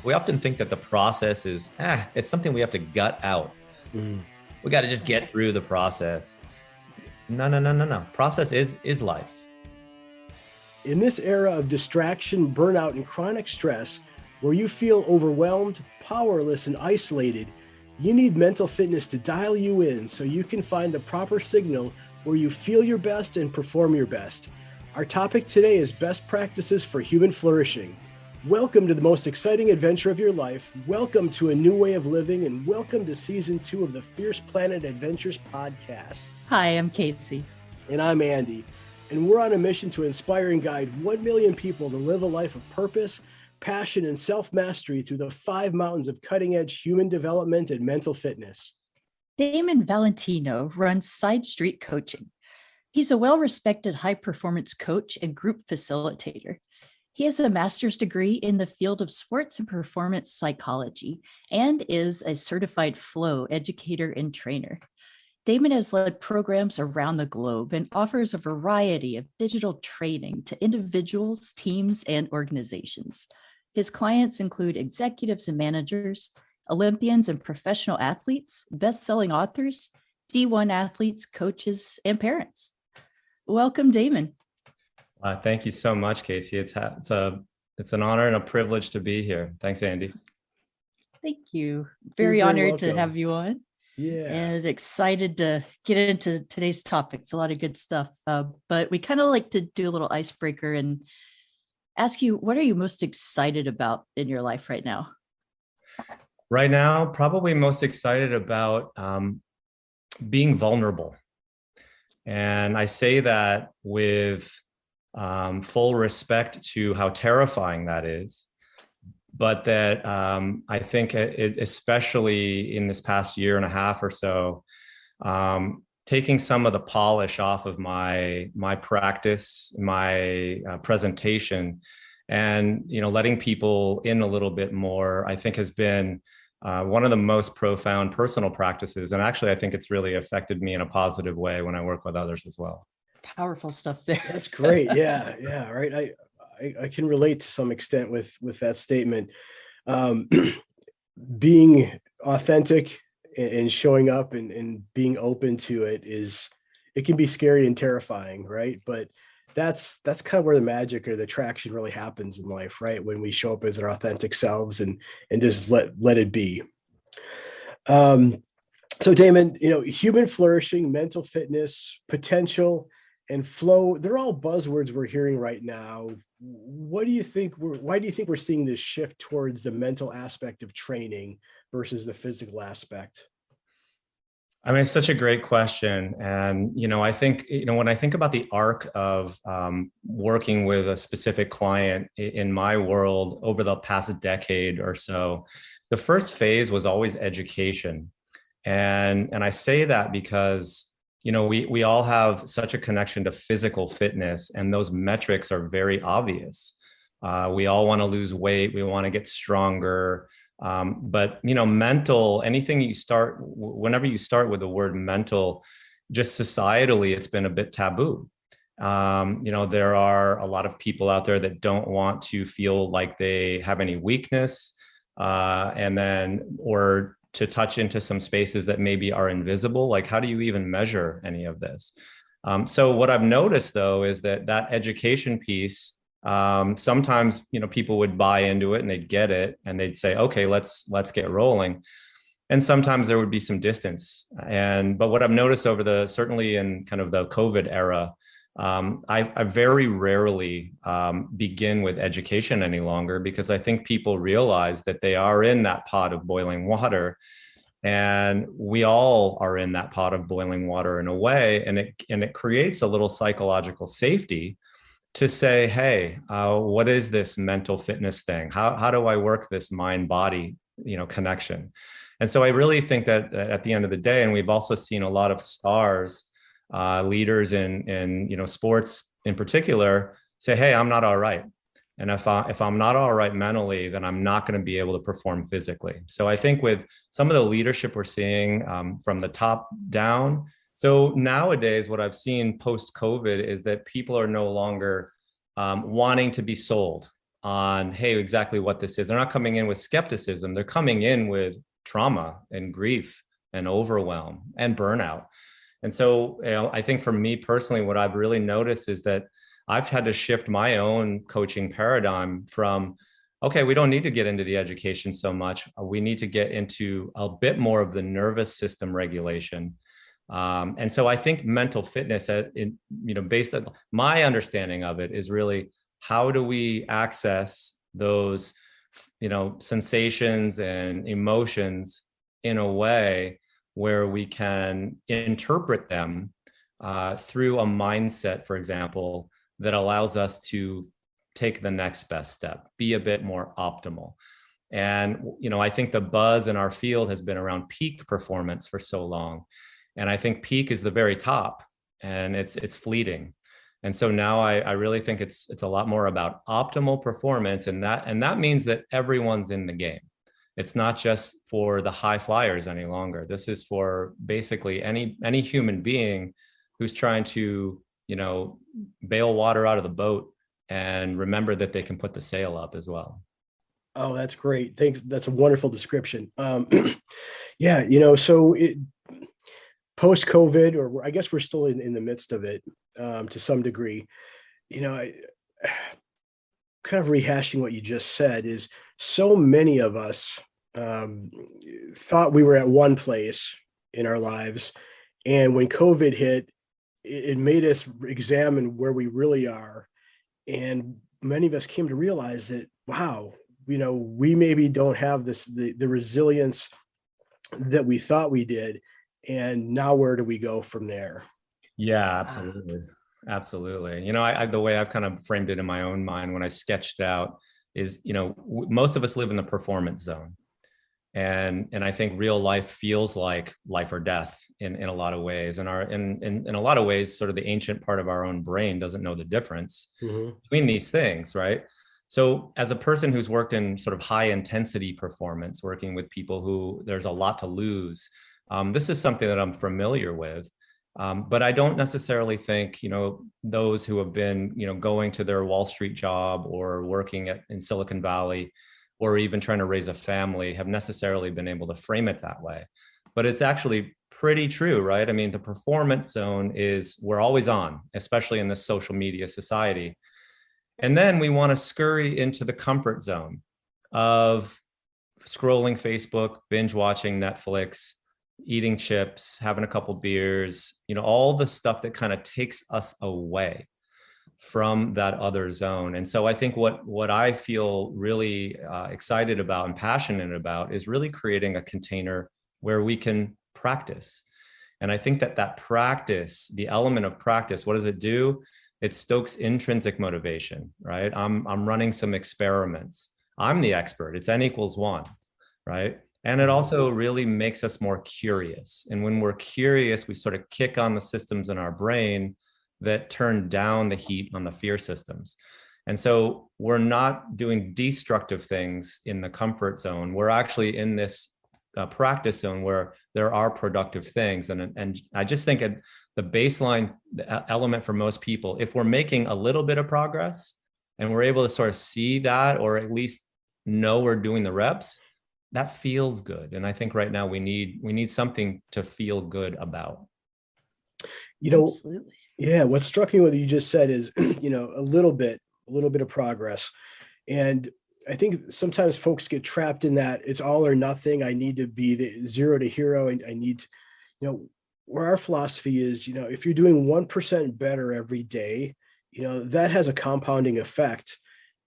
We often think that the process is, it's something we have to gut out. Mm. We got to just get through the process. No. Process is life. In this era of distraction, burnout, and chronic stress, where you feel overwhelmed, powerless, and isolated, you need mental fitness to dial you in so you can find the proper signal where you feel your best and perform your best. Our topic today is best practices for human flourishing. Welcome to the most exciting adventure of your life. Welcome to a new way of living, and welcome to season 2 of the Fierce Planet Adventures podcast. Hi, I'm Casey. And I'm Andy. And we're on a mission to inspire and guide 1 million people to live a life of purpose, passion, and self-mastery through the 5 mountains of cutting-edge human development and mental fitness. Damon Valentino runs Side Street Coaching. He's a well-respected high-performance coach and group facilitator. He has a master's degree in the field of sports and performance psychology and is a certified flow educator and trainer. Damon has led programs around the globe and offers a variety of digital training to individuals, teams, and organizations. His clients include executives and managers, Olympians and professional athletes, best-selling authors, D1 athletes, coaches, and parents. Welcome, Damon. Thank you so much, Casey. It's an honor and a privilege to be here. Thanks, Andy. Thank you. Very honored to have you on. Yeah. And excited to get into today's topic. It's a lot of good stuff. But we kind of like to do a little icebreaker and ask you, what are you most excited about in your life right now? Right now, probably most excited about being vulnerable. And I say that with full respect to how terrifying that is, but that I think especially in this past year and a half or so, taking some of the polish off of my practice, my presentation, and letting people in a little bit more, I think has been one of the most profound personal practices. And actually, I think it's really affected me in a positive way when I work with others as well. Powerful stuff there. That's great. Yeah. Right. I can relate to some extent with that statement. Being authentic and showing up and being open to it can be scary and terrifying, right? But that's kind of where the magic or the traction really happens in life, right? When we show up as our authentic selves and just let it be. So Damon, human flourishing, mental fitness, potential, and flow, they're all buzzwords we're hearing right now. Why do you think we're seeing this shift towards the mental aspect of training versus the physical aspect? I mean, it's such a great question. And, I think, when I think about the arc of working with a specific client in my world over the past decade or so, the first phase was always education. And I say that because we all have such a connection to physical fitness, and those metrics are very obvious. We all want to lose weight. We want to get stronger. But, mental, whenever you start with the word mental, just societally, it's been a bit taboo. There are a lot of people out there that don't want to feel like they have any weakness, or to touch into some spaces that maybe are invisible. Like, how do you even measure any of this? So what I've noticed, though, is that education piece, sometimes, people would buy into it and they'd get it and they'd say, okay, let's get rolling. And sometimes there would be some distance. But what I've noticed certainly in kind of the COVID era, I very rarely begin with education any longer, because I think people realize that they are in that pot of boiling water, and we all are in that pot of boiling water in a way, and it creates a little psychological safety to say, hey, what is this mental fitness thing? How do I work this mind-body connection? And so I really think that at the end of the day, and we've also seen a lot of stars, leaders in sports in particular, say, hey, I'm not all right. And if I'm not all right mentally, then I'm not going to be able to perform physically. So I think with some of the leadership we're seeing from the top down, so nowadays what I've seen post-COVID is that people are no longer wanting to be sold on, hey, exactly what this is. They're not coming in with skepticism. They're coming in with trauma and grief and overwhelm and burnout. And so, I think for me personally, what I've really noticed is that I've had to shift my own coaching paradigm from, okay, we don't need to get into the education so much. We need to get into a bit more of the nervous system regulation. And so I think mental fitness, based on my understanding of it, is really how do we access those, sensations and emotions in a way where we can interpret them through a mindset, for example, that allows us to take the next best step, be a bit more optimal. And, I think the buzz in our field has been around peak performance for so long. And I think peak is the very top, and it's fleeting. And so now I really think it's a lot more about optimal performance. And that means that everyone's in the game. It's not just for the high flyers any longer. This is for basically any human being who's trying to, bail water out of the boat and remember that they can put the sail up as well. Oh, that's great. Thanks. That's a wonderful description. Yeah, so post-COVID, or I guess we're still in the midst of it to some degree, I, kind of rehashing what you just said, is so many of us thought we were at one place in our lives. And when COVID hit, it made us examine where we really are. And many of us came to realize that, wow, we maybe don't have the resilience that we thought we did. And now where do we go from there? Yeah, absolutely. Absolutely. The way I've kind of framed it in my own mind when I sketched out is, most of us live in the performance zone. And I think real life feels like life or death in a lot of ways. And in a lot of ways, sort of the ancient part of our own brain doesn't know the difference between these things, right? So as a person who's worked in sort of high intensity performance, working with people who there's a lot to lose, this is something that I'm familiar with. But I don't necessarily think, those who have been, going to their Wall Street job or working in Silicon Valley, or even trying to raise a family, have necessarily been able to frame it that way. But it's actually pretty true, right? I mean, the performance zone is, we're always on, especially in this social media society. And then we want to scurry into the comfort zone of scrolling Facebook, binge watching Netflix, eating chips, having a couple beers, all the stuff that kind of takes us away from that other zone. And so I think what I feel really excited about and passionate about is really creating a container where we can practice. And I think that practice, the element of practice, what does it do? It stokes intrinsic motivation, right? I'm running some experiments. I'm the expert. It's N=1, right? And it also really makes us more curious. And when we're curious, we sort of kick on the systems in our brain that turn down the heat on the fear systems. And so we're not doing destructive things in the comfort zone. We're actually in this practice zone where there are productive things. And I just think the baseline element for most people, if we're making a little bit of progress and we're able to sort of see that, or at least know we're doing the reps, that feels good. And I think right now we need something to feel good about. Absolutely. Yeah, what struck me what you just said is, a little bit of progress. And I think sometimes folks get trapped in that it's all or nothing. I need to be the 0 to hero. And I need to, where our philosophy is, if you're doing 1% better every day, that has a compounding effect.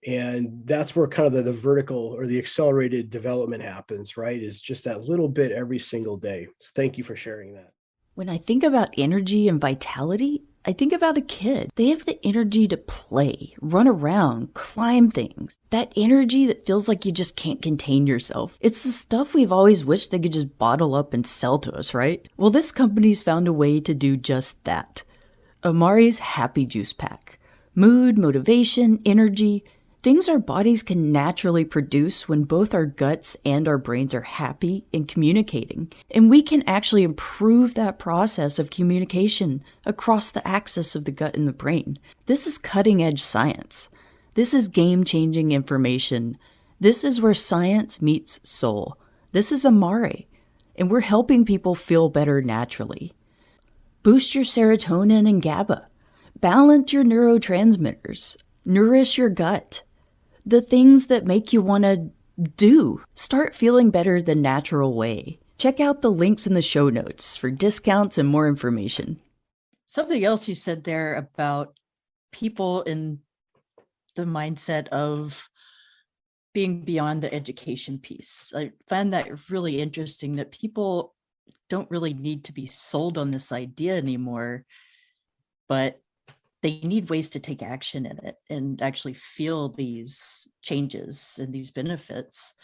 And that's where kind of the vertical or the accelerated development happens, right? Is just that little bit every single day. So thank you for sharing that. When I think about energy and vitality, I think about a kid. They have the energy to play, run around, climb things. That energy that feels like you just can't contain yourself. It's the stuff we've always wished they could just bottle up and sell to us, right? Well, this company's found a way to do just that. Amare's Happy Juice Pack. Mood, motivation, energy, things our bodies can naturally produce when both our guts and our brains are happy and communicating. And we can actually improve that process of communication across the axis of the gut and the brain. This is cutting edge science. This is game-changing information. This is where science meets soul. This is amare, and we're helping people feel better naturally. Boost your serotonin and GABA. Balance your neurotransmitters. Nourish your gut. The things that make you want to do. Start feeling better the natural way. Check out the links in the show notes for discounts and more information. Something else you said there about people in the mindset of being beyond the education piece. I find that really interesting, that people don't really need to be sold on this idea anymore, but they need ways to take action in it and actually feel these changes and these benefits.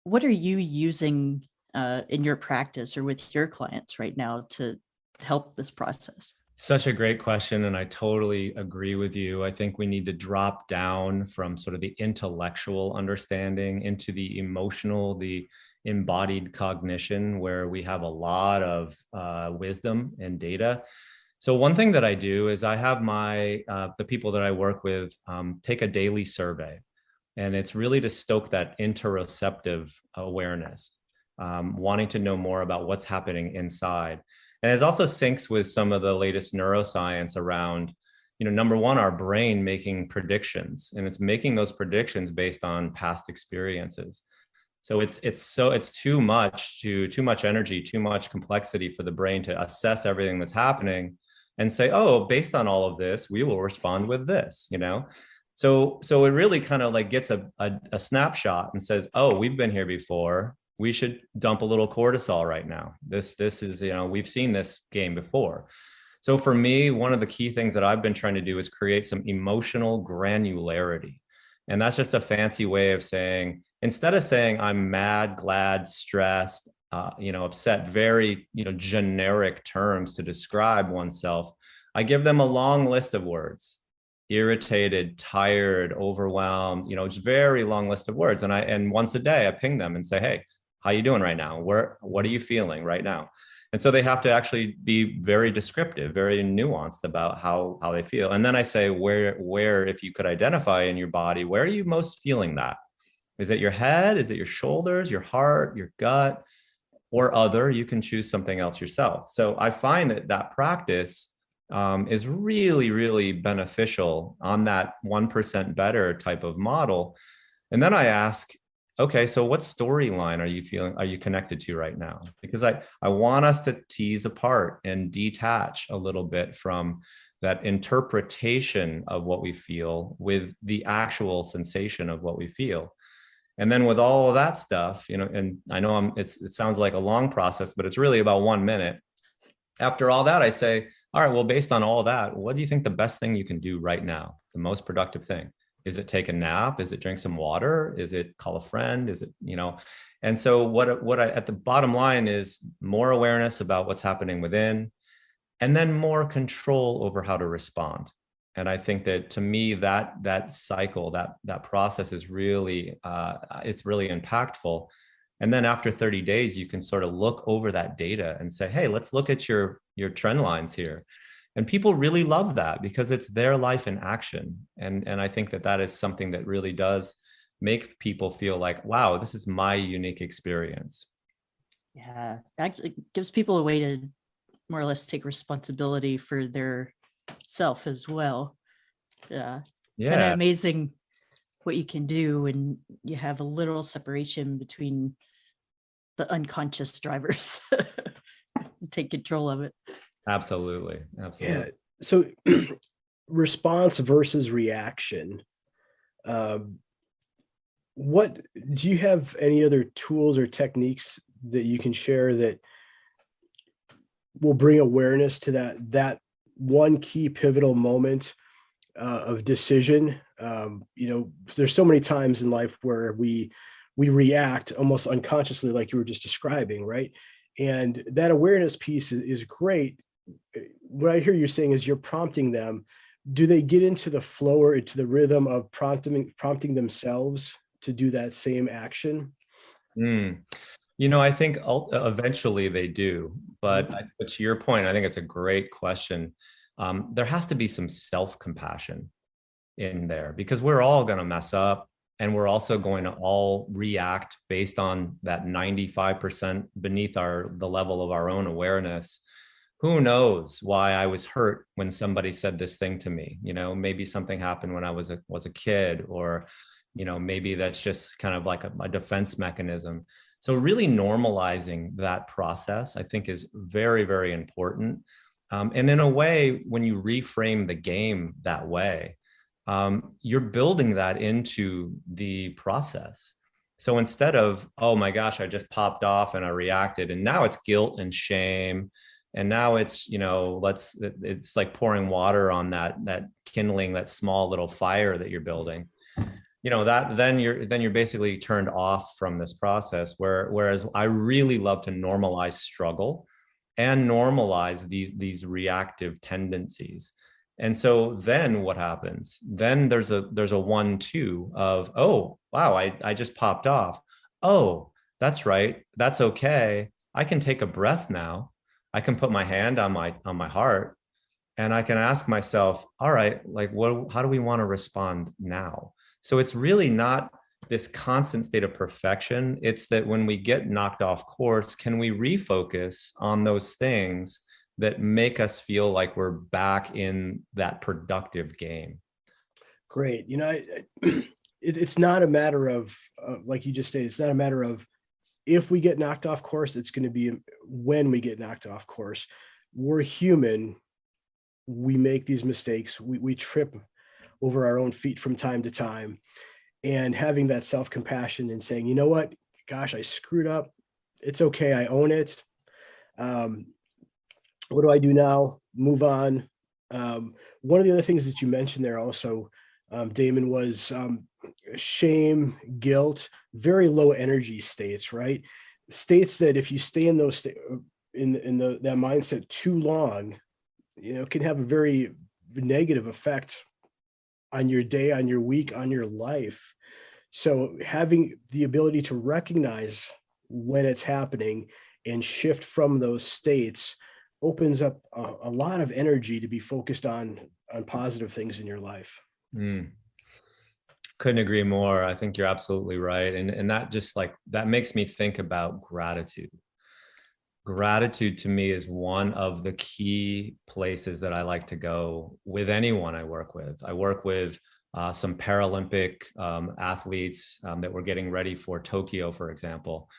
What are you using in your practice or with your clients right now to help this process? Such a great question. And I totally agree with you. I think we need to drop down from sort of the intellectual understanding into the emotional, the embodied cognition, where we have a lot of wisdom and data. So one thing that I do is I have the people that I work with take a daily survey. And it's really to stoke that interoceptive awareness, wanting to know more about what's happening inside. And it also syncs with some of the latest neuroscience around, number one, our brain making predictions, and it's making those predictions based on past experiences. So it's too much energy, too much complexity for the brain to assess everything that's happening and say, oh, based on all of this, we will respond with this, So it really kind of like gets a snapshot and says, oh, we've been here before. We should dump a little cortisol right now. This is, we've seen this game before. So for me, one of the key things that I've been trying to do is create some emotional granularity. And that's just a fancy way of saying, instead of saying I'm mad, glad, stressed, upset, very, generic terms to describe oneself, I give them a long list of words: irritated, tired, overwhelmed, it's a very long list of words. And once a day I ping them and say, hey, how you doing right now? What are you feeling right now? And so they have to actually be very descriptive, very nuanced about how they feel. And then I say, where, if you could identify in your body, where are you most feeling that? Is it your head? Is it your shoulders, your heart, your gut, or other? You can choose something else yourself. So I find that practice is really, really beneficial on that 1% better type of model. And then I ask, okay, so what storyline are you connected to right now? Because I want us to tease apart and detach a little bit from that interpretation of what we feel with the actual sensation of what we feel. And then with all of that stuff, and I know it sounds like a long process, but it's really about 1 minute. After all that, I say, all right, well, based on all that, what do you think the best thing you can do right now? The most productive thing? Is it take a nap? Is it drink some water? Is it call a friend? Is it, And so what I, at the bottom line is more awareness about what's happening within, and then more control over how to respond. And I think that, to me, that cycle, that process is really, it's really impactful. And then after 30 days, you can sort of look over that data and say, hey, let's look at your trend lines here. And people really love that because it's their life in action. And I think that is something that really does make people feel like, wow, this is my unique experience. Yeah, actually gives people a way to more or less take responsibility for their self as well. Yeah. Kind of amazing what you can do when you have a literal separation between the unconscious drivers. Take control of it. Absolutely. Yeah. So response versus reaction. What do you have any other tools or techniques that you can share that will bring awareness to that one key pivotal moment of decision? There's so many times in life where we react almost unconsciously, like you were just describing, right? And that awareness piece is great. What I hear you saying is you're prompting them. Do they get into the flow or into the rhythm of prompting themselves to do that same action? I think eventually they do. But to your point, I think it's a great question. There has to be some self-compassion. in there, because we're all going to mess up, and we're also going to all react based on that 95% beneath the level of our own awareness. Who knows why I was hurt when somebody said this thing to me? Maybe something happened when I was a kid, or maybe that's just kind of like a defense mechanism. So really normalizing that process, I think, is very, very important. And in a way, when you reframe the game that way, you're building that into the process. So instead of, oh my gosh, I just popped off and I reacted, and now it's guilt and shame, and now it's, it's like pouring water on that kindling, that small little fire that you're building. That then you're basically turned off from this process. Whereas I really love to normalize struggle and normalize these reactive tendencies. And so then what happens? Then there's a 1-2 of, oh, wow, I just popped off. Oh, that's right. That's okay. I can take a breath now. I can put my hand on my heart, and I can ask myself, all right, like, how do we want to respond now? So it's really not this constant state of perfection. It's that when we get knocked off course, can we refocus on those things that make us feel like we're back in that productive game? Great. It's not a matter of, like you just stated, it's not a matter of if we get knocked off course, it's going to be when we get knocked off course. We're human. We make these mistakes. We trip over our own feet from time to time. And having that self-compassion and saying, you know what, gosh, I screwed up. It's okay. I own it. What do I do now? Move on. One of the other things that you mentioned there also, Damon, was shame, guilt, very low energy states, right? States that if you stay in those that mindset too long, can have a very negative effect on your day, on your week, on your life. So having the ability to recognize when it's happening and shift from those states opens up a lot of energy to be focused on positive things in your life. Couldn't agree more. I think you're absolutely right. And that just that makes me think about gratitude. Gratitude to me is one of the key places that I like to go with anyone I work with. I work with some Paralympic athletes that were getting ready for Tokyo, for example.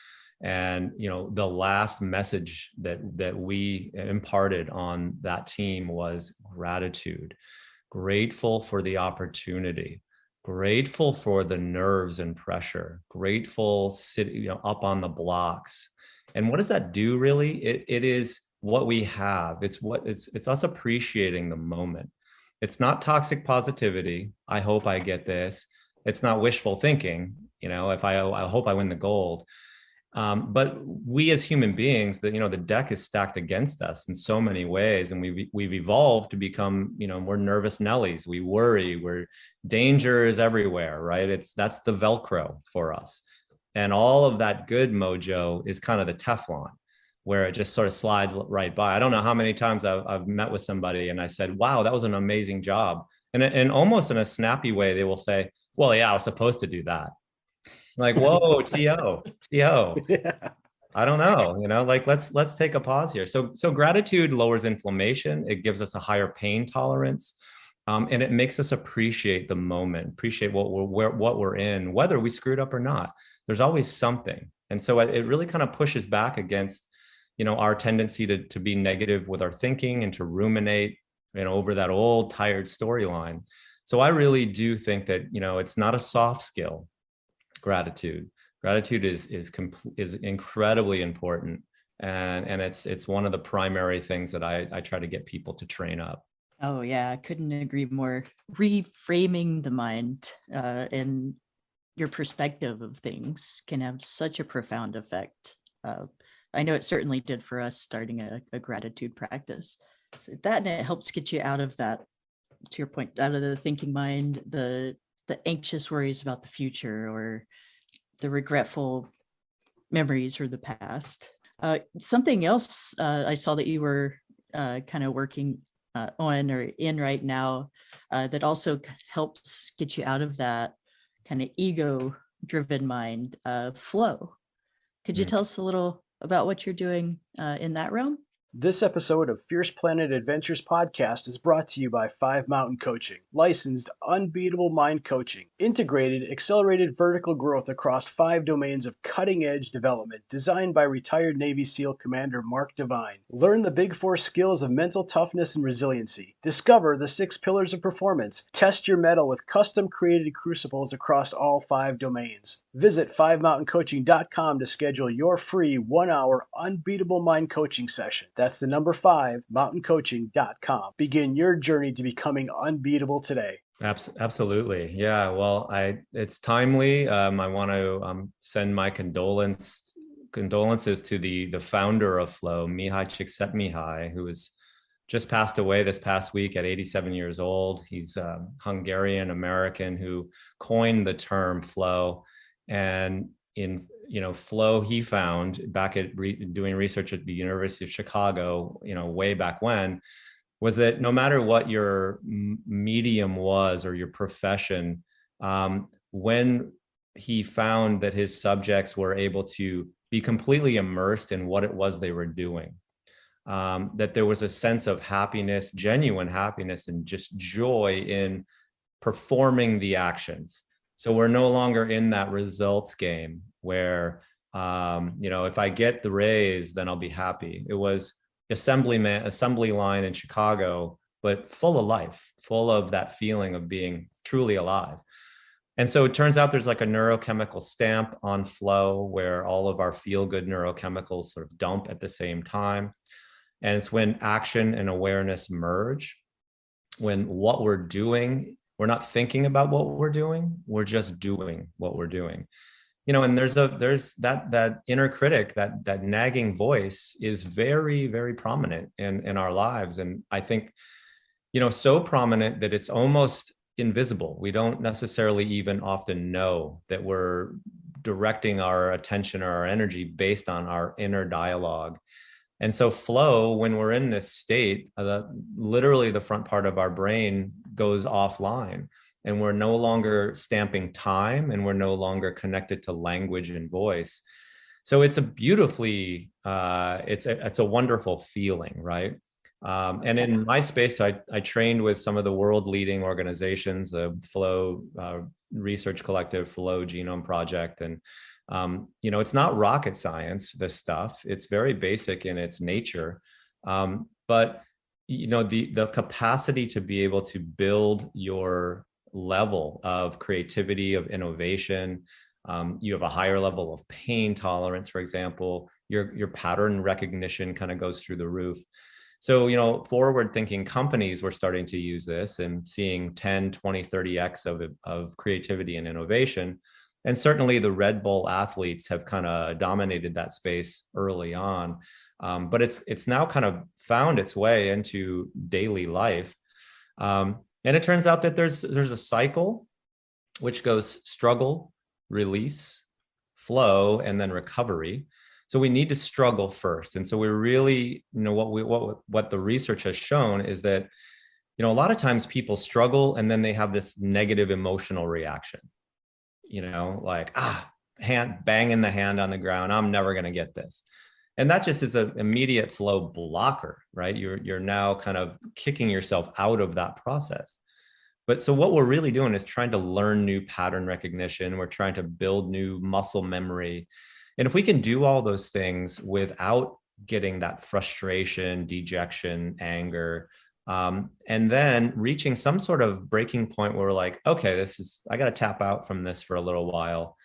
And, the last message that we imparted on that team was gratitude. Grateful for the opportunity, grateful for the nerves and pressure, grateful sitting, up on the blocks. And what does that do really? It is what we have. It's us appreciating the moment. It's not toxic positivity. I hope I get this. It's not wishful thinking. If I hope I win the gold. But we as human beings, the deck is stacked against us in so many ways, and we've evolved to become, we're nervous Nellies. We worry. Danger is everywhere, right? That's the Velcro for us, and all of that good mojo is kind of the Teflon, where it just sort of slides right by. I don't know how many times I've met with somebody and I said, "Wow, that was an amazing job," and almost in a snappy way, they will say, "Well, yeah, I was supposed to do that." Like, whoa, TO. Yeah. I don't know, let's take a pause here. So gratitude lowers inflammation. It gives us a higher pain tolerance. And it makes us appreciate the moment, appreciate what we're in, whether we screwed up or not. There's always something. And so it really kind of pushes back against, our tendency to be negative with our thinking and to ruminate, over that old tired storyline. So I really do think that, it's not a soft skill. Gratitude is incredibly important, and it's one of the primary things that I try to get people to train up. Oh yeah, I couldn't agree more. Reframing the mind and your perspective of things can have such a profound effect. I know it certainly did for us starting a gratitude practice. So that, and it helps get you out of that, to your point, out of the thinking mind, the anxious worries about the future or the regretful memories or the past. Something else I saw that you were kind of working on or in right now that also helps get you out of that kind of ego-driven mind, flow. Could you tell us a little about what you're doing in that realm? This episode of Fierce Planet Adventures podcast is brought to you by 5 Mountain Coaching, licensed unbeatable mind coaching, integrated accelerated vertical growth across 5 domains of cutting-edge development designed by retired Navy SEAL Commander Mark Devine. Learn the big 4 skills of mental toughness and resiliency. Discover the 6 pillars of performance. Test your mettle with custom-created crucibles across all 5 domains. Visit 5mountaincoaching.com to schedule your free 1-hour unbeatable mind coaching session. That's the number 5, mountaincoaching.com. Begin your journey to becoming unbeatable today. Absolutely. Yeah. Well, it's timely. I want to send my condolences to the founder of Flow, Mihai Csikszentmihalyi, who was just passed away this past week at 87 years old. He's a Hungarian American who coined the term flow. And in flow, he found back at doing research at the University of Chicago, way back when, was that no matter what your medium was or your profession, when he found that his subjects were able to be completely immersed in what it was they were doing, that there was a sense of happiness, genuine happiness, and just joy in performing the actions. So we're no longer in that results game where, if I get the raise, then I'll be happy. It was assembly line in Chicago, but full of life, full of that feeling of being truly alive. And so it turns out there's like a neurochemical stamp on flow where all of our feel-good neurochemicals sort of dump at the same time. And it's when action and awareness merge, when what we're doing, we're not thinking about what we're doing, we're just doing what we're doing. And there's that inner critic, that nagging voice is very, very prominent in our lives. And I think, so prominent that it's almost invisible. We don't necessarily even often know that we're directing our attention or our energy based on our inner dialogue. And so flow, when we're in this state, literally the front part of our brain goes offline, and we're no longer stamping time, and we're no longer connected to language and voice. So it's a beautifully, it's a wonderful feeling, right? And in my space, I trained with some of the world leading organizations, the Flow Research Collective, Flow Genome Project, and it's not rocket science, this stuff. It's very basic in its nature. But the capacity to be able to build your level of creativity, of innovation, you have a higher level of pain tolerance, for example, your pattern recognition kind of goes through the roof. So, forward thinking companies were starting to use this and seeing 10, 20, 30x of creativity and innovation. And certainly the Red Bull athletes have kind of dominated that space early on. But it's now kind of found its way into daily life. And it turns out that there's a cycle which goes struggle, release, flow, and then recovery. So we need to struggle first. And so we really, what the research has shown is that, a lot of times people struggle and then they have this negative emotional reaction. Like, banging the hand on the ground, I'm never going to get this. And that just is an immediate flow blocker, right? You're now kind of kicking yourself out of that process. But so what we're really doing is trying to learn new pattern recognition. We're trying to build new muscle memory. And if we can do all those things without getting that frustration, dejection, anger, and then reaching some sort of breaking point where we're like, okay, I got to tap out from this for a little while,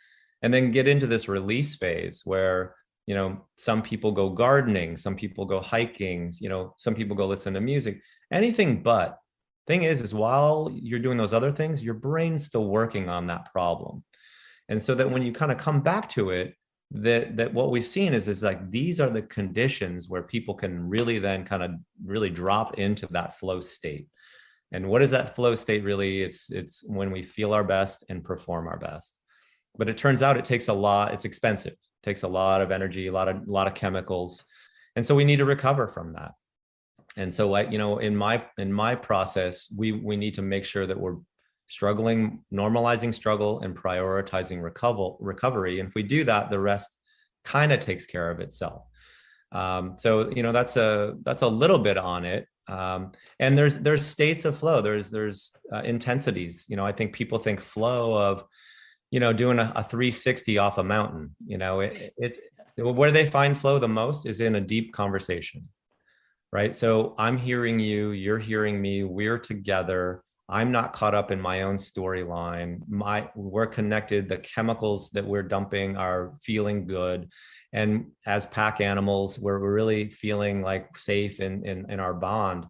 and then get into this release phase where, some people go gardening, some people go hiking, some people go listen to music, anything but. Thing is while you're doing those other things, your brain's still working on that problem. And so that when you kind of come back to it, that what we've seen is like, these are the conditions where people can really then kind of really drop into that flow state. And what is that flow state really? It's when we feel our best and perform our best. But it turns out it takes a lot, it's expensive, it takes a lot of energy, a lot of chemicals. And so we need to recover from that. And so in my process, we need to make sure that we're normalizing struggle and prioritizing recovery. And if we do that, the rest kind of takes care of itself. So that's a little bit on it. And there's states of flow. There's intensities. I think people think flow of doing a 360 off a mountain. Where they find flow the most is in a deep conversation, right? So I'm hearing you, you're hearing me, we're together. I'm not caught up in my own storyline. We're connected. The chemicals that we're dumping are feeling good. And as pack animals, we're really feeling like safe in our bond.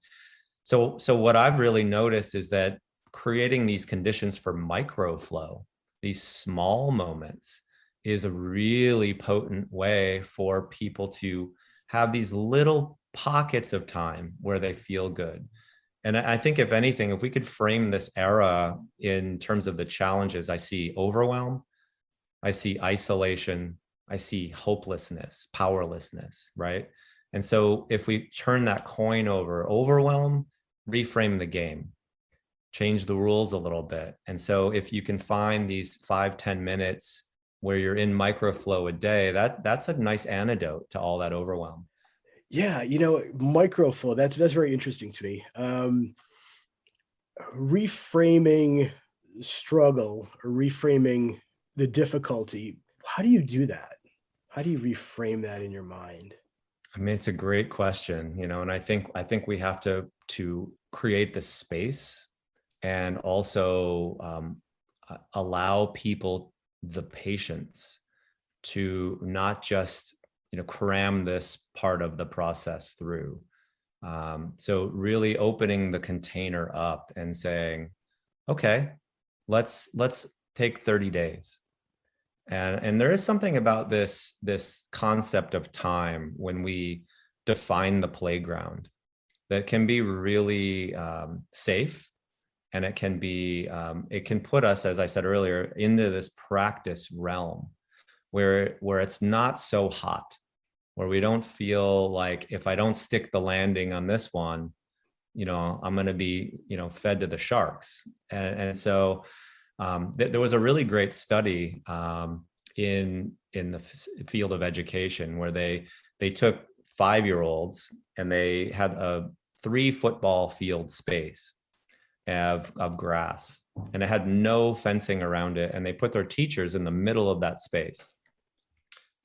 So what I've really noticed is that creating these conditions for microflow, these small moments, is a really potent way for people to have these little pockets of time where they feel good. And I think, if anything, if we could frame this era in terms of the challenges, I see overwhelm, I see isolation, I see hopelessness, powerlessness, right? And so if we turn that coin over, overwhelm, reframe the game, change the rules a little bit. And so if you can find these 5-10 minutes where you're in microflow a day, that's a nice antidote to all that overwhelm. Yeah, microflow, that's very interesting to me. Reframing struggle or reframing the difficulty, how do you do that? How do you reframe that in your mind? I mean, it's a great question, and I think we have to create the space, and also allow people the patience to not just cram this part of the process through. So really opening the container up and saying, okay, let's take 30 days. And there is something about this concept of time when we define the playground that can be really safe. And it can put us, as I said earlier, into this practice realm where it's not so hot, where we don't feel like, if I don't stick the landing on this one, I'm going to be, fed to the sharks. And so there was a really great study in the field of education where they took 5-year-olds and they had a 3 football field space of grass, and it had no fencing around it. And they put their teachers in the middle of that space.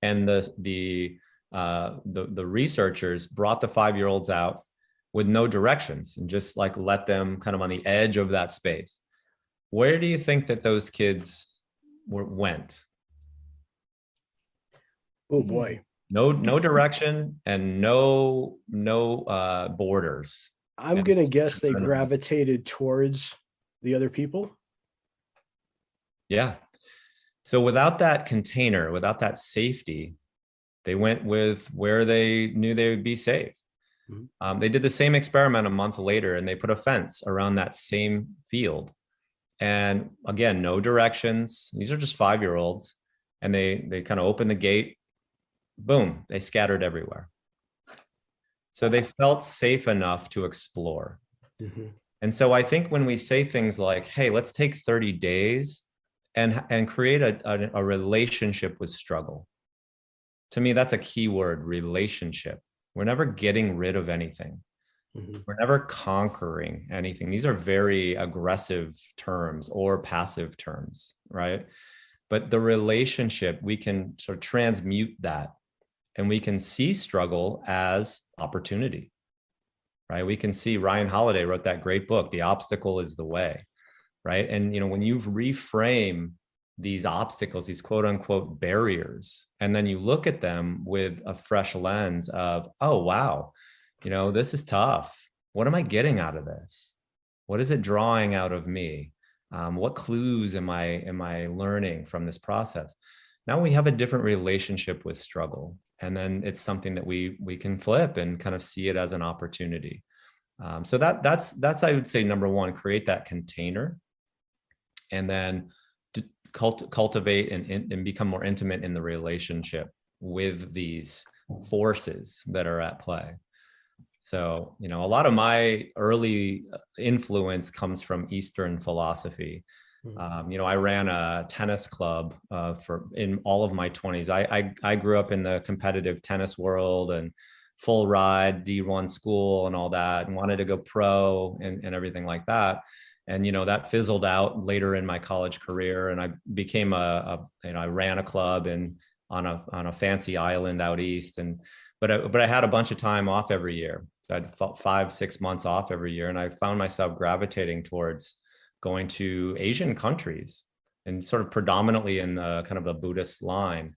And the researchers brought the 5-year-olds out with no directions and just let them kind of on the edge of that space. Where do you think that those kids went? Oh boy. No direction and no borders. I'm going to guess they gravitated towards the other people. Yeah. So without that container, without that safety, they went with where they knew they would be safe. Mm-hmm. They did the same experiment a month later, and they put a fence around that same field. And again, no directions. These are just 5-year-olds. And they kind of opened the gate. Boom, they scattered everywhere. So they felt safe enough to explore. Mm-hmm. And so I think when we say things like, hey, let's take 30 days and create a relationship with struggle. To me, that's a key word, relationship. We're never getting rid of anything. Mm-hmm. We're never conquering anything. These are very aggressive terms or passive terms, right? But the relationship, we can sort of transmute that, and we can see struggle as opportunity, right? We can see, Ryan Holiday wrote that great book, The Obstacle is the Way, right? And when you reframe these obstacles, these quote unquote barriers, and then you look at them with a fresh lens of, oh, wow, this is tough. What am I getting out of this? What is it drawing out of me? What clues am I learning from this process? Now we have a different relationship with struggle. And then it's something that we can flip and kind of see it as an opportunity. So that's I would say, number one, create that container, and then cultivate and become more intimate in the relationship with these forces that are at play. So, a lot of my early influence comes from Eastern philosophy. I ran a tennis club in all of my 20s. I grew up in the competitive tennis world and full ride D1 school and all that, and wanted to go pro and everything like that. And, that fizzled out later in my college career. And I became I ran a club on a fancy island out east. But I had a bunch of time off every year. So I had 5-6 months off every year. And I found myself gravitating towards going to Asian countries and sort of predominantly in the kind of a Buddhist line,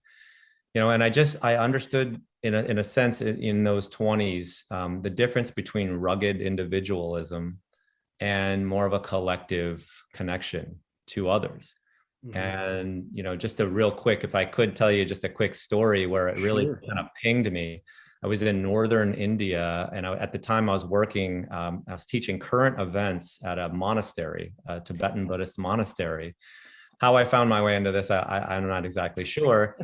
and I understood in a sense in those 20s, the difference between rugged individualism and more of a collective connection to others. Mm-hmm. And, just a real quick, if I could tell you just a quick story where it really kind of pinged me. I was in northern India, and at the time I was working, I was teaching current events at a monastery, a Tibetan Buddhist monastery. How I found my way into this, I'm not exactly sure.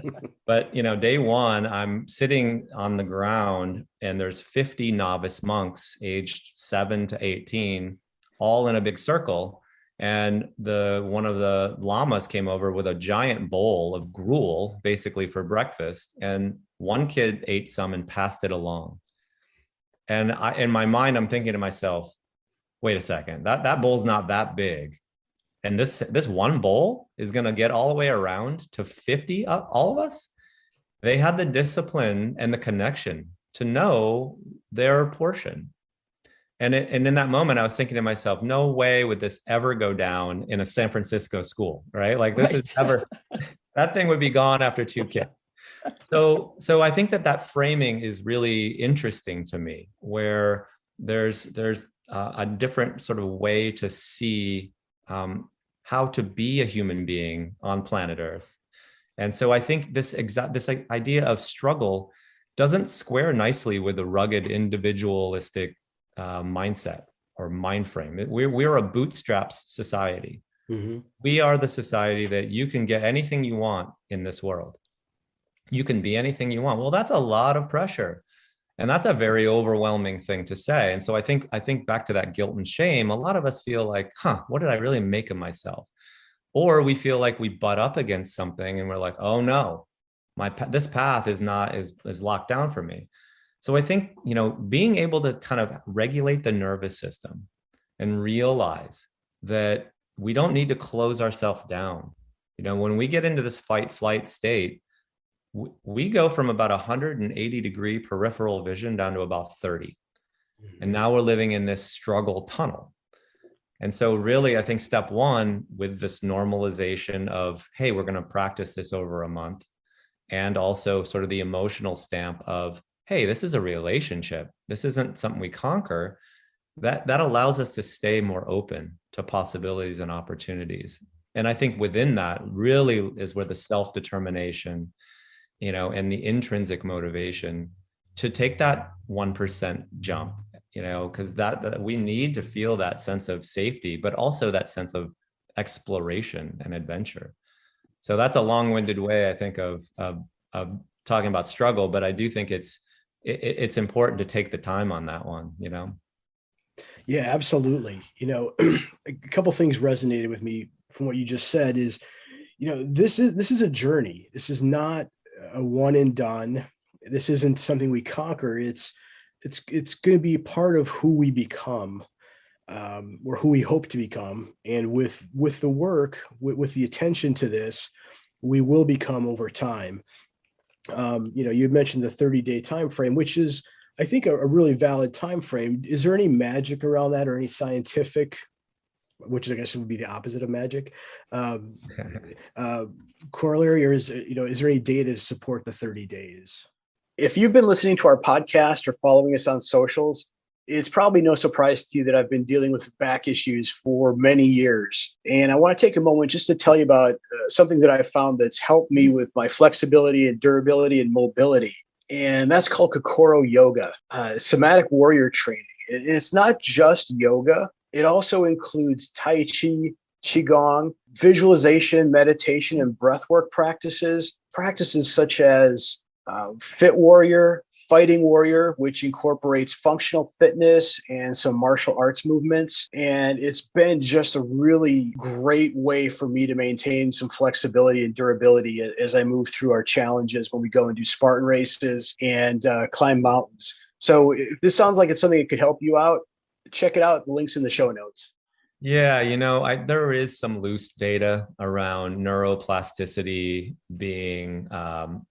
But, day one, I'm sitting on the ground and there's 50 novice monks aged 7 to 18, all in a big circle. And one of the lamas came over with a giant bowl of gruel, basically for breakfast. And one kid ate some and passed it along. And in my mind, I'm thinking to myself, wait a second, that bowl's not that big. And this one bowl is going to get all the way around to 50, all of us. They had the discipline and the connection to know their portion. And in that moment, I was thinking to myself, no way would this ever go down in a San Francisco school, right? Like this is never, that thing would be gone after 2 kids. So I think that framing is really interesting to me, where there's a different sort of way to see how to be a human being on planet Earth. And so I think this idea of struggle doesn't square nicely with the rugged individualistic mindset or mind frame. We're a bootstraps society. Mm-hmm. We are the society that you can get anything you want in this world. You can be anything you want. Well, that's a lot of pressure. And that's a very overwhelming thing to say. And so I think back to that guilt and shame, a lot of us feel like, what did I really make of myself? Or we feel like we butt up against something and we're like, oh no, this path is locked down for me. So I think, being able to kind of regulate the nervous system and realize that we don't need to close ourselves down. When we get into this fight flight state, we go from about 180-degree peripheral vision down to about 30. And now we're living in this struggle tunnel. And so really, I think step one with this normalization of, hey, we're going to practice this over a month. And also sort of the emotional stamp of, hey, this is a relationship. This isn't something we conquer. That allows us to stay more open to possibilities and opportunities. And I think within that really is where the self-determination, and the intrinsic motivation to take that 1% jump, because that we need to feel that sense of safety, but also that sense of exploration and adventure. So that's a long-winded way, I think, of talking about struggle, but I do think it's important to take the time on that one, Yeah, absolutely. A couple things resonated with me from what you just said is, this is a journey. This is not a one and done. This isn't something we conquer. It's going to be part of who we become, or who we hope to become. And with the work, with the attention to this, we will become over time. You had mentioned the 30-day time frame, which is, I think, a really valid time frame. Is there any magic around that, or any scientific, which I guess would be the opposite of magic, corollary, or is there any data to support the 30 days? If you've been listening to our podcast or following us on socials, it's probably no surprise to you that I've been dealing with back issues for many years. And I want to take a moment just to tell you about something that I found that's helped me with my flexibility and durability and mobility. And that's called KOKORO yoga, somatic warrior training. It's not just yoga. It also includes Tai Chi, Qigong, visualization, meditation, and breathwork practices such as Fit Warrior, fighting warrior, which incorporates functional fitness and some martial arts movements. And it's been just a really great way for me to maintain some flexibility and durability as I move through our challenges when we go and do Spartan races and climb mountains. So if this sounds like it's something that could help you out, check it out. The link's in the show notes. Yeah, there is some loose data around neuroplasticity being, I'm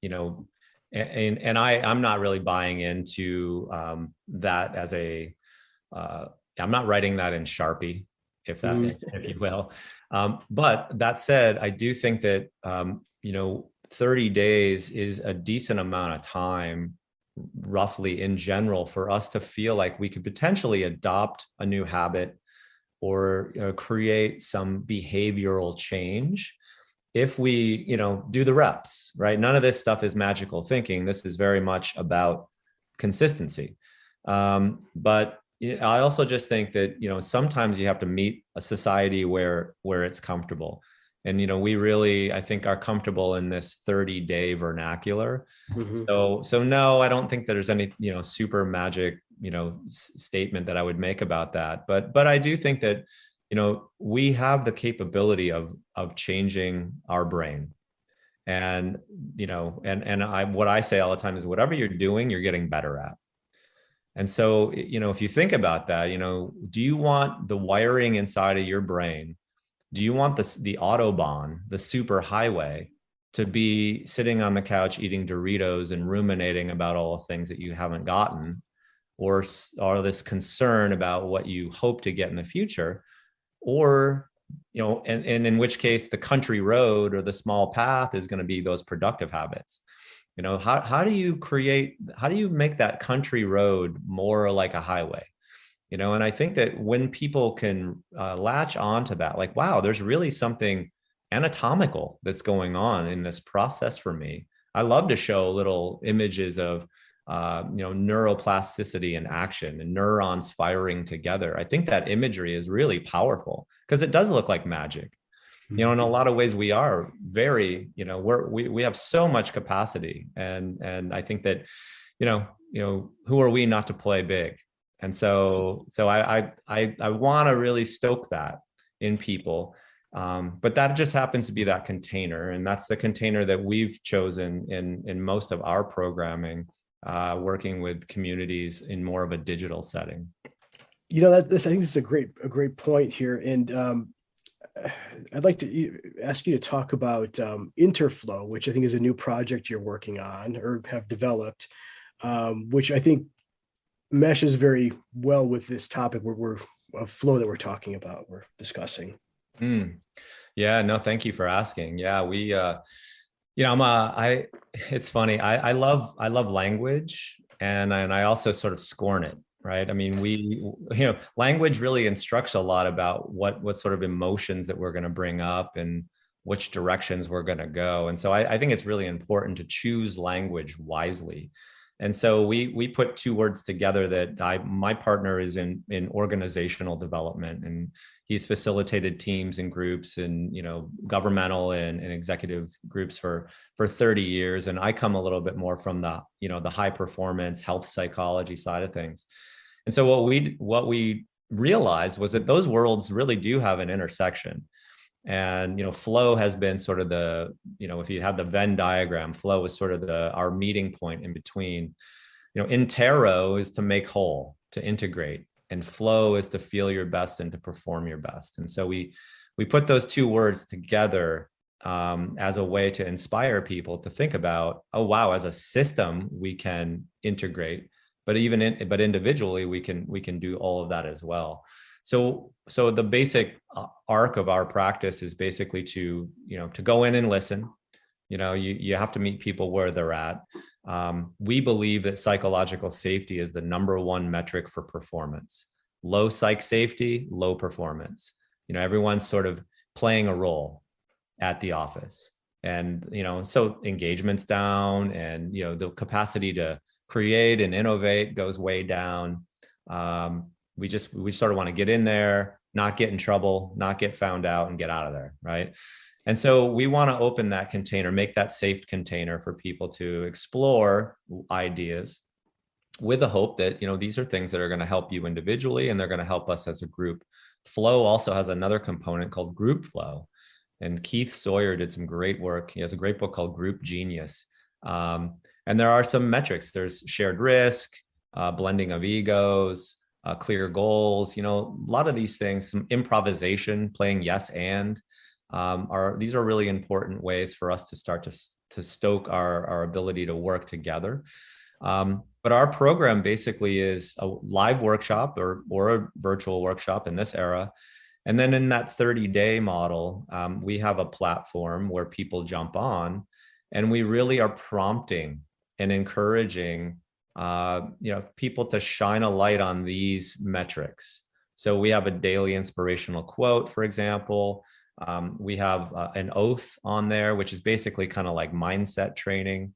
not really buying into that as I'm not writing that in Sharpie, if you will. But that said, I do think that 30 days is a decent amount of time, roughly in general, for us to feel like we could potentially adopt a new habit or create some behavioral change if we do the reps, right? None of this stuff is magical thinking. This is very much about consistency. But I also just think that sometimes you have to meet a society where it's comfortable. And we really, I think, are comfortable in this 30-day vernacular. Mm-hmm. So no, I don't think that there's any super magic statement that I would make about that. But I do think that we have the capability of changing our brain. And what I say all the time is, whatever you're doing, you're getting better at. And so if you think about that, do you want the wiring inside of your brain? Do you want the Autobahn, the super highway, to be sitting on the couch eating Doritos and ruminating about all the things that you haven't gotten, or this concern about what you hope to get in the future? Or, and in which case the country road or the small path is going to be those productive habits. How do you make that country road more like a highway? And I think that when people can latch onto that, like, wow, there's really something anatomical that's going on in this process for me. I love to show little images of neuroplasticity in action and neurons firing together. I think that imagery is really powerful because it does look like magic. In a lot of ways we are very, we have so much capacity, and I think that, who are we not to play big? And so I want to really stoke that in people. But that just happens to be that container. And that's the container that we've chosen in most of our programming, working with communities in more of a digital setting. I think this is a great point here. And I'd like to ask you to talk about Interflow, which I think is a new project you're working on or have developed, which I think meshes very well with this topic of flow that we're talking about, we're discussing. Yeah, no, thank you for asking. Yeah, we, it's funny. I love language, and I also sort of scorn it, right? I mean, language really instructs a lot about what sort of emotions that we're going to bring up and which directions we're going to go. And so I think it's really important to choose language wisely. And so we put two words together that my partner is in organizational development, and he's facilitated teams and groups and governmental and executive groups for 30 years. And I come a little bit more from the the high performance health psychology side of things. And so what we realized was that those worlds really do have an intersection. And flow has been sort of the, if you have the Venn diagram, flow is sort of our meeting point in between. Intero is to make whole, to integrate, and flow is to feel your best and to perform your best. And so we put those two words together as a way to inspire people to think about, oh wow, as a system we can integrate, but but individually we can do all of that as well. So the basic arc of our practice is basically to go in and listen. You have to meet people where they're at. We believe that psychological safety is the number one metric for performance. Low psych safety, low performance. Everyone's sort of playing a role at the office. And, so engagement's down, and, the capacity to create and innovate goes way down. We sort of want to get in there, not get in trouble, not get found out, and get out of there, right? And so we want to open that container, make that safe container for people to explore ideas, with the hope that, these are things that are going to help you individually and they're going to help us as a group. Flow also has another component called group flow. And Keith Sawyer did some great work. He has a great book called Group Genius. And there are some metrics. There's shared risk, blending of egos, clear goals, a lot of these things, some improvisation, playing yes and these are really important ways for us to start to stoke our ability to work together. But our program basically is a live workshop or a virtual workshop in this era. And then in that 30-day model, we have a platform where people jump on, and we really are prompting and encouraging people to shine a light on these metrics. So we have a daily inspirational quote, for example. We have an oath on there, which is basically kind of like mindset training,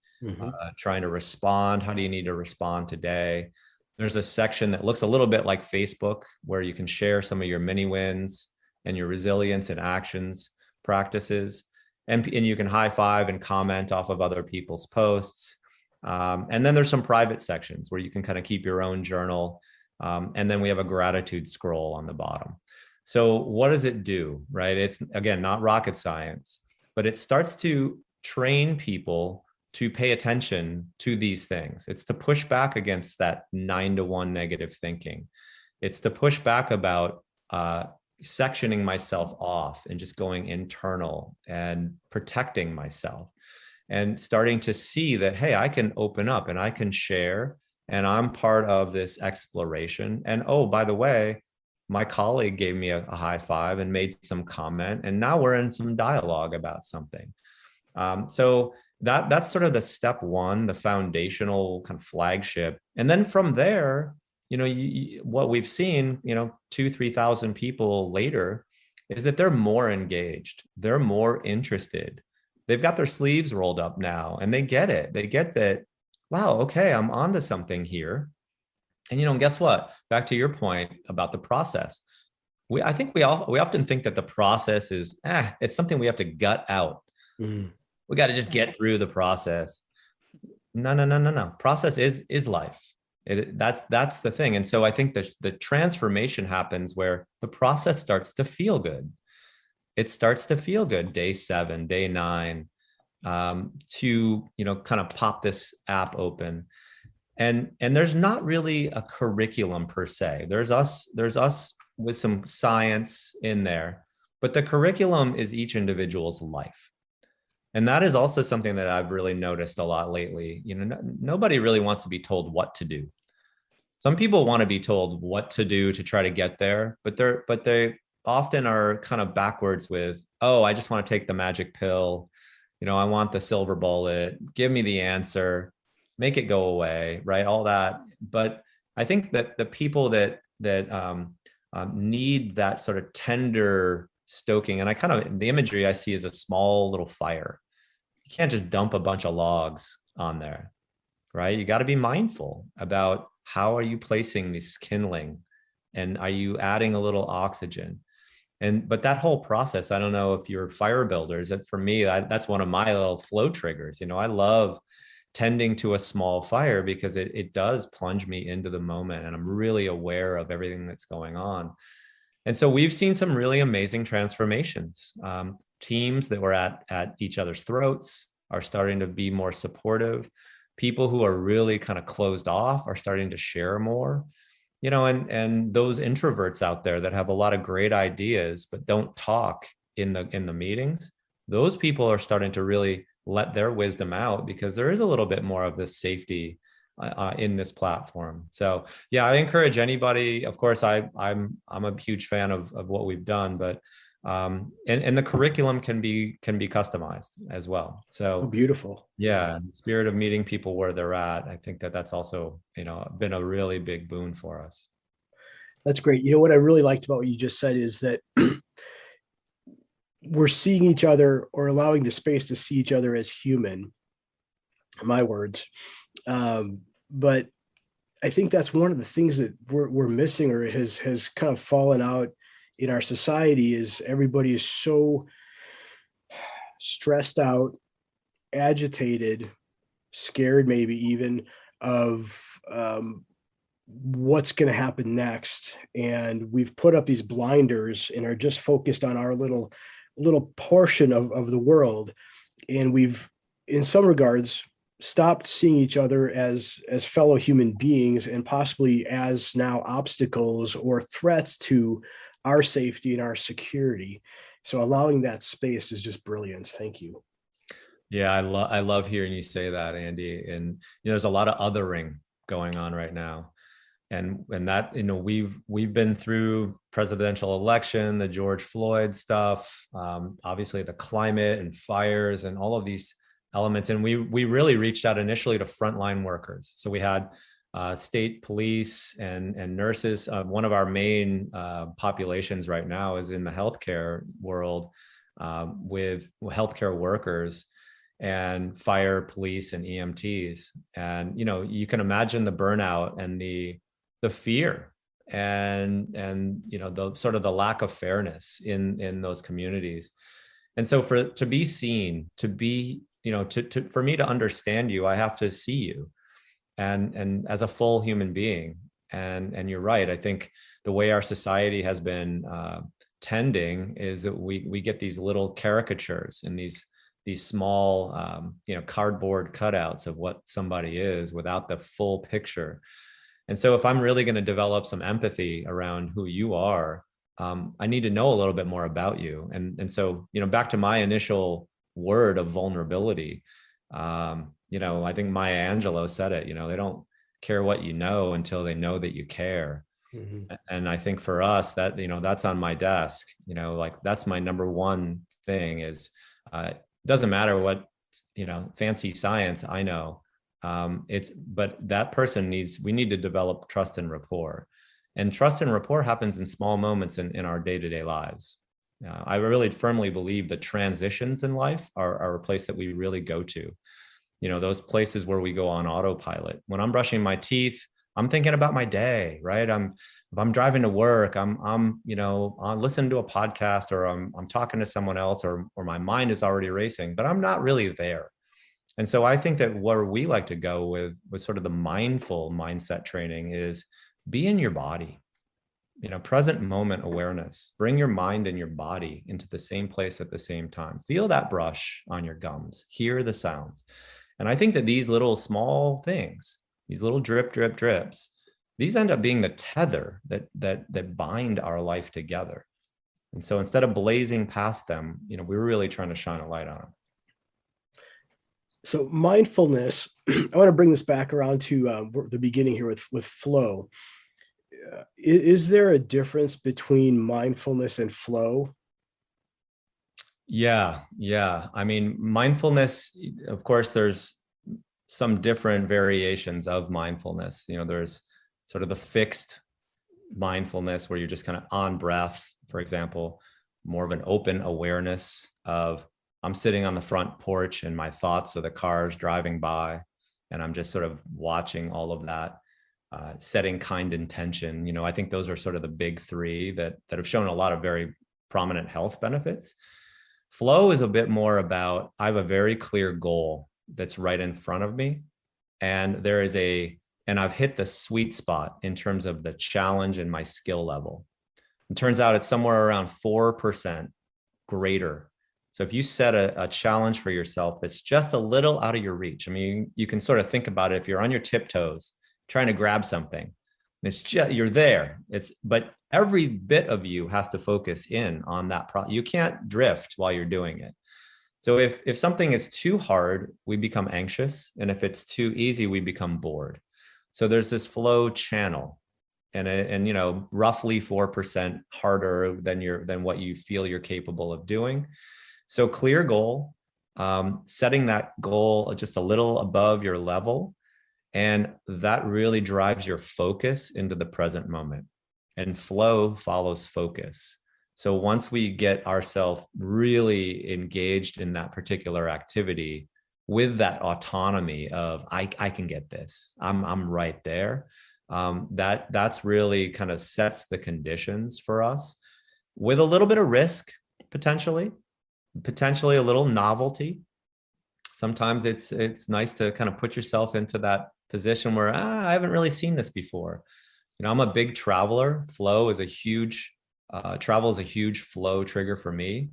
trying to respond. How do you need to respond today? There's a section that looks a little bit like Facebook, where you can share some of your mini wins and your resilience and actions practices. And you can high five and comment off of other people's posts. And then there's some private sections where you can kind of keep your own journal. And then we have a gratitude scroll on the bottom. So what does it do, right? It's, again, not rocket science, but it starts to train people to pay attention to these things. It's to push back against that 9-to-1 negative thinking. It's to push back about sectioning myself off and just going internal and protecting myself, and starting to see that, hey, I can open up and I can share, and I'm part of this exploration. And oh, by the way, my colleague gave me a high five and made some comment, and now we're in some dialogue about something. So that's sort of the step one, the foundational kind of flagship. And then from there, what we've seen, 2,000-3,000 people later, is that they're more engaged, they're more interested. They've got their sleeves rolled up now, and they get it. They get that, wow, okay, I'm onto something here. And guess what? Back to your point about the process. I think we often think that the process is, it's something we have to gut out. We got to just get through the process. No. Process is life. That's the thing. And so I think the transformation happens where the process starts to feel good. It starts to feel good day 7, day 9, to kind of pop this app open. And there's not really a curriculum per se. There's us with some science in there, but the curriculum is each individual's life. And that is also something that I've really noticed a lot lately. Nobody really wants to be told what to do. Some people want to be told what to do to try to get there, but they often are kind of backwards with, oh, I just want to take the magic pill. I want the silver bullet. Give me the answer. Make it go away, right? All that. But I think that the people that need that sort of tender stoking, and the imagery I see is a small little fire. You can't just dump a bunch of logs on there, right? You got to be mindful about how are you placing this kindling, and are you adding a little oxygen? But that whole process, I don't know if you're fire builders, that for me, that's one of my little flow triggers. I love tending to a small fire because it does plunge me into the moment, and I'm really aware of everything that's going on. And so we've seen some really amazing transformations. Teams that were at each other's throats are starting to be more supportive. People who are really kind of closed off are starting to share more. And those introverts out there that have a lot of great ideas but don't talk in the meetings, those people are starting to really let their wisdom out, because there is a little bit more of this safety in this platform. So yeah, I encourage anybody. Of course, I'm a huge fan of what we've done, but and the curriculum can be customized as well. So beautiful. Yeah, in the spirit of meeting people where they're at, I think that's also been a really big boon for us. That's great. What I really liked about what you just said is that we're seeing each other, or allowing the space to see each other as human, my words. But I think that's one of the things that we're missing, or has kind of fallen out in our society, is everybody is so stressed out, agitated, scared, maybe even, of what's going to happen next, and we've put up these blinders and are just focused on our little portion of the world, and we've, in some regards, stopped seeing each other as fellow human beings, and possibly as now obstacles or threats to our safety and our security. So allowing that space is just brilliant. Thank you. Yeah, I love hearing you say that, Andy. And there's a lot of othering going on right now. And that, we've been through presidential election, the George Floyd stuff, obviously the climate and fires and all of these elements. And we really reached out initially to frontline workers. So we had state police and nurses. One of our main populations right now is in the healthcare world, with healthcare workers and fire, police, and EMTs. And you can imagine the burnout and the fear and the sort of the lack of fairness in those communities. And so to be seen, to be, for me to understand you, I have to see you and as a full human being. And you're right. I think the way our society has been tending is that we get these little caricatures and these small, cardboard cutouts of what somebody is without the full picture. And so if I'm really going to develop some empathy around who you are, I need to know a little bit more about you. And so, back to my initial word of vulnerability, I think Maya Angelou said it, they don't care what you know until they know that you care. Mm-hmm. And I think for us that, that's on my desk, that's my number one thing is, it doesn't matter what, fancy science I know. But that person we need to develop trust and rapport, and trust and rapport happens in small moments in our day-to-day lives. I really firmly believe that transitions in life are a place that we really go to, those places where we go on autopilot. When I'm brushing my teeth, I'm thinking about my day, right? If I'm driving to work, I'm listening to a podcast, or I'm talking to someone else, or my mind is already racing, but I'm not really there. And so I think that where we like to go with sort of the mindful mindset training is be in your body, present moment awareness. Bring your mind and your body into the same place at the same time. Feel that brush on your gums, hear the sounds. And I think that these little small things, these little drip, drip, drips, these end up being the tether that bind our life together. And so instead of blazing past them, we're really trying to shine a light on them. So mindfulness, I want to bring this back around to the beginning here with flow. Is there a difference between mindfulness and flow? Yeah. I mean, mindfulness, of course, there's some different variations of mindfulness. There's sort of the fixed mindfulness where you're just kind of on breath, for example, more of an open awareness of, I'm sitting on the front porch and my thoughts are the cars driving by, and I'm just sort of watching all of that, setting kind intention. I think those are sort of the big three that have shown a lot of very prominent health benefits. Flow is a bit more about, I have a very clear goal that's right in front of me, and I've hit the sweet spot in terms of the challenge and my skill level. It turns out it's somewhere around 4% greater. So if you set a challenge for yourself that's just a little out of your reach, I mean, you can sort of think about it. If you're on your tiptoes trying to grab something, it's just, you're there. But every bit of you has to focus in on that you can't drift while you're doing it. So if something is too hard, we become anxious. And if it's too easy, we become bored. So there's this flow channel, and roughly 4% harder than what you feel you're capable of doing. So clear goal, setting that goal just a little above your level, and that really drives your focus into the present moment. And flow follows focus. So once we get ourselves really engaged in that particular activity with that autonomy of, I can get this, I'm right there, that's really kind of sets the conditions for us, with a little bit of risk, potentially a little novelty. Sometimes it's nice to kind of put yourself into that position where I haven't really seen this before. I'm a big traveler. Flow is a huge, travel is a huge flow trigger for me.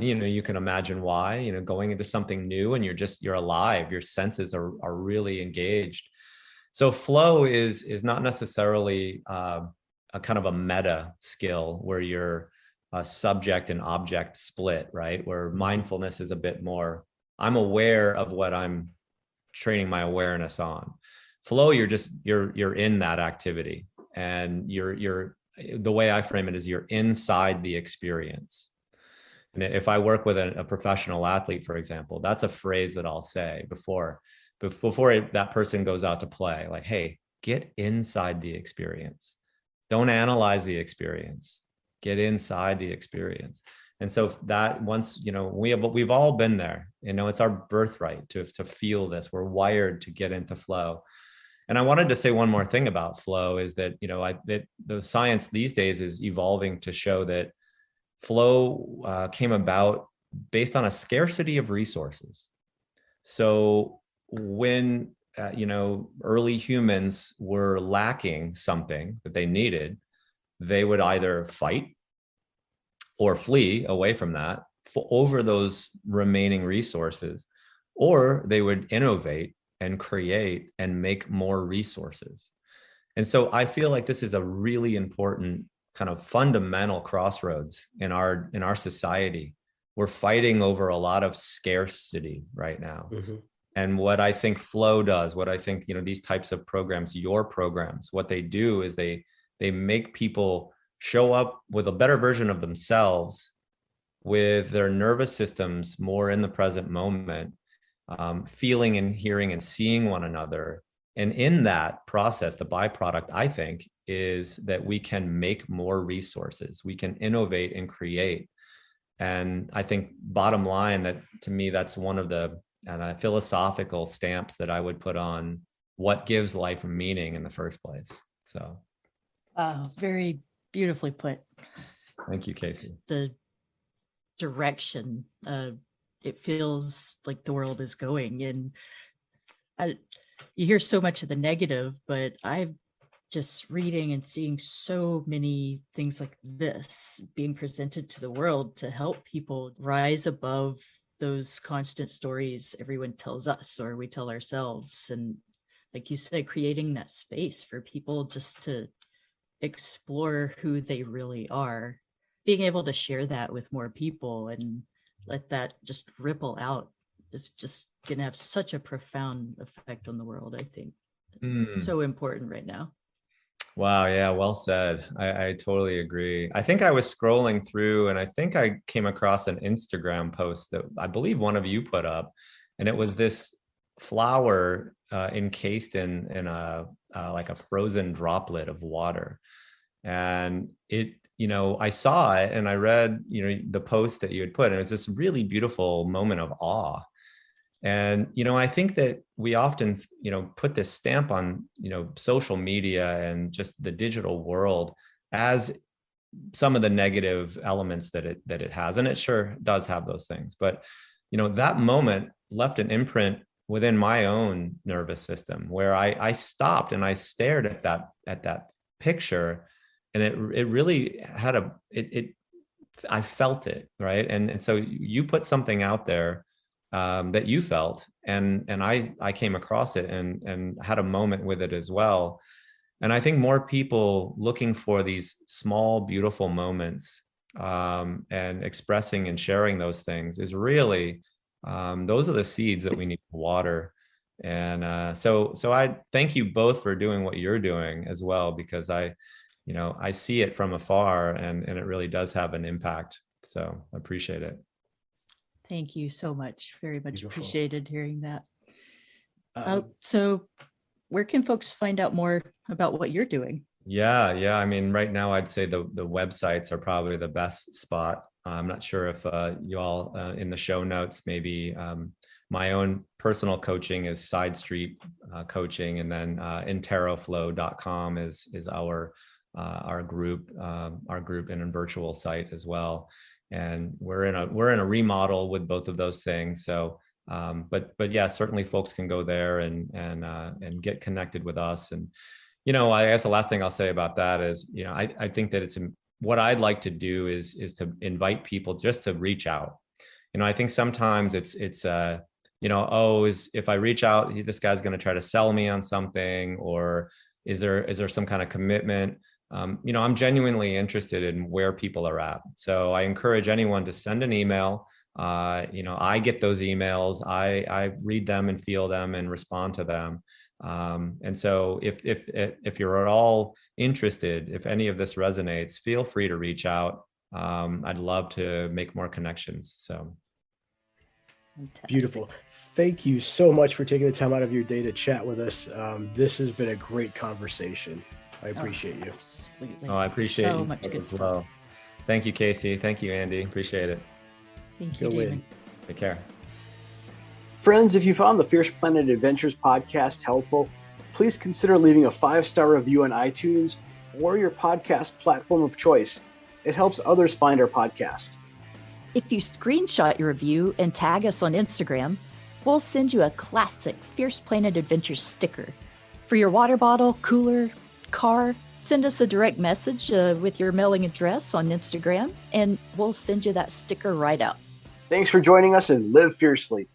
You can imagine why, going into something new and you're alive, your senses are really engaged. So flow is not necessarily a kind of a meta skill where you're a subject and object split, right? Where mindfulness is a bit more, I'm aware of what I'm training my awareness on. Flow, you're in that activity, and you're the way I frame it is you're inside the experience. And if I work with a professional athlete, for example, that's a phrase that I'll say before that person goes out to play, like, hey, get inside the experience. Don't analyze the experience. Get inside the experience. And so that once, we've all been there, it's our birthright to feel this. We're wired to get into flow. And I wanted to say one more thing about flow is that, that the science these days is evolving to show that flow came about based on a scarcity of resources. So when, early humans were lacking something that they needed, they would either fight or flee away from that over those remaining resources, or they would innovate and create and make more resources. And so I feel like this is a really important kind of fundamental crossroads in our society. We're fighting over a lot of scarcity right now. Mm-hmm. And what I think flow does, what I think, these types of programs, your programs, what they do is they make people show up with a better version of themselves, with their nervous systems more in the present moment, feeling and hearing and seeing one another. And in that process, the byproduct, I think, is that we can make more resources. We can innovate and create. And I think bottom line, that to me, that's one of the philosophical stamps that I would put on what gives life meaning in the first place. So. Very beautifully put. Thank you, Casey. The direction, it feels like the world is going, and you hear so much of the negative, but I've just reading and seeing so many things like this being presented to the world to help people rise above those constant stories everyone tells us or we tell ourselves. And like you said, creating that space for people just to explore who they really are, being able to share that with more people and let that just ripple out is just going to have such a profound effect on the world, I think. So important right now. Wow. Yeah. Well said. I totally agree. I think I was scrolling through and I think I came across an Instagram post that I believe one of you put up, and it was this flower encased in a like a frozen droplet of water. And it, I saw it and I read, the post that you had put, and it was this really beautiful moment of awe. And, I think that we often, put this stamp on, social media and just the digital world as some of the negative elements that it has. And it sure does have those things. But, that moment left an imprint within my own nervous system where I stopped and I stared at that picture, and it really had I felt it, right? And so you put something out there that you felt, and I came across it and had a moment with it as well. And I think more people looking for these small, beautiful moments and expressing and sharing those things is really, those are the seeds that we need to water. And so I thank you both for doing what you're doing as well, because I see it from afar and it really does have an impact. So I appreciate it. Thank you so much. Very much Beautiful. Appreciated hearing that. So where can folks find out more about what you're doing? Yeah. I mean, right now I'd say the websites are probably the best spot. I'm not sure if you all in the show notes, maybe my own personal coaching is Side Street Coaching, and then Interflow.com is our group and a virtual site as well. And we're in a remodel with both of those things. So But yeah, certainly folks can go there and get connected with us. And I guess the last thing I'll say about that is, I think that what I'd like to do is to invite people just to reach out. I think sometimes it's if I reach out, this guy's going to try to sell me on something, or is there some kind of commitment? I'm genuinely interested in where people are at. So I encourage anyone to send an email. I get those emails. I read them and feel them and respond to them. And so if you're at all interested, if any of this resonates, feel free to reach out. I'd love to make more connections. So. Fantastic. Beautiful. Thank you so much for taking the time out of your day to chat with us. This has been a great conversation. I appreciate you. Absolutely. I appreciate so you much good as stuff. well. Thank you, Casey. Thank you, Andy. Appreciate it. Thank you, Go Damon. win. Take care. Friends, if you found the Fierce Planet Adventures podcast helpful, please consider leaving a 5-star review on iTunes or your podcast platform of choice. It helps others find our podcast. If you screenshot your review and tag us on Instagram, we'll send you a classic Fierce Planet Adventures sticker. For your water bottle, cooler, car, send us a direct message with your mailing address on Instagram, and we'll send you that sticker right out. Thanks for joining us, and live fiercely.